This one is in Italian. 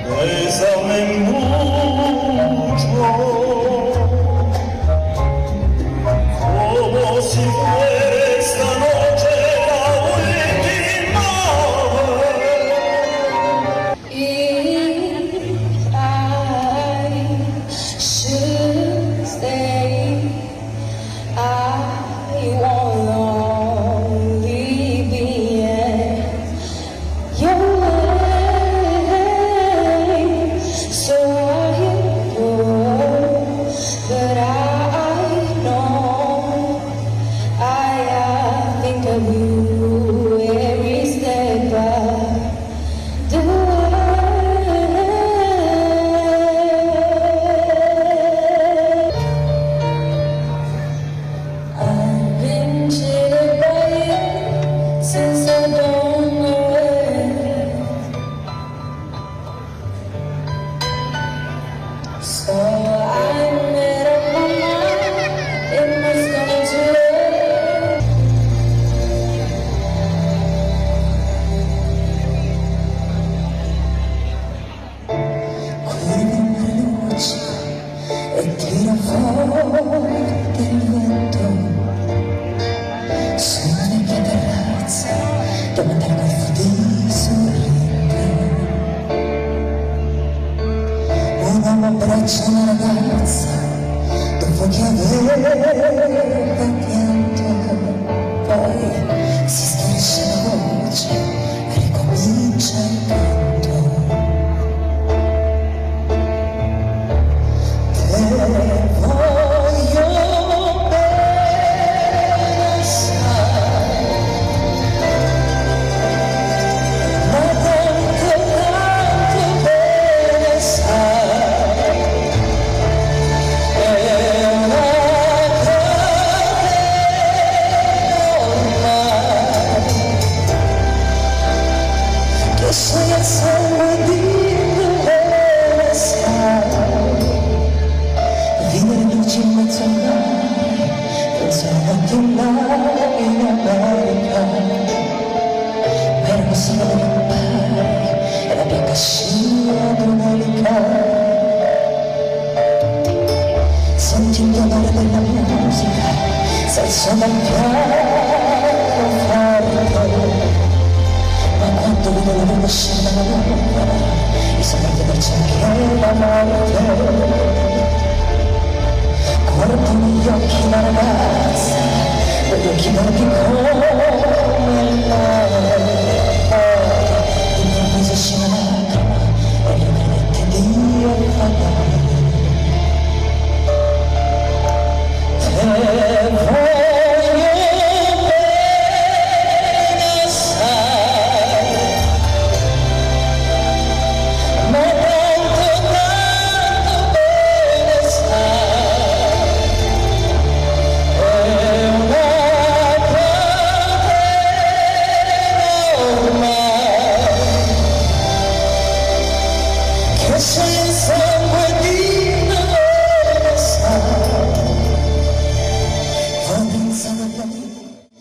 bésame mucho, como si fuera esta noche la última vez. If I should stay, I won't only be in your way. So I know that I know I think of you every step of the way. I've been cheated by you since I don't know it. So I made up my mind it must come to it. Quella luce e tira fuori del vento. Su una vecchia terrazza davanti al golfo di sorride. Un uomo abbraccia una ragazza dopo che aveva pianto. Poi si schiarisce la voce e ricomincia il canto. Te voglio bene, sai, ma tanto, tanto bene, sai, è una catena ormai, che sei al sangue di dove sai. Vivere luci in mezzo al mare, pensavo che là in America, ma erano solo le lampade e la bianca scia d'un'elica. Senti il dolore della musica, sai il suono del pianoforte, ma quando vedo la luna scendere dalla luna, mi sembra di averci anche la morte. Guardo negli occhi la ragazza, negli occhi verdi come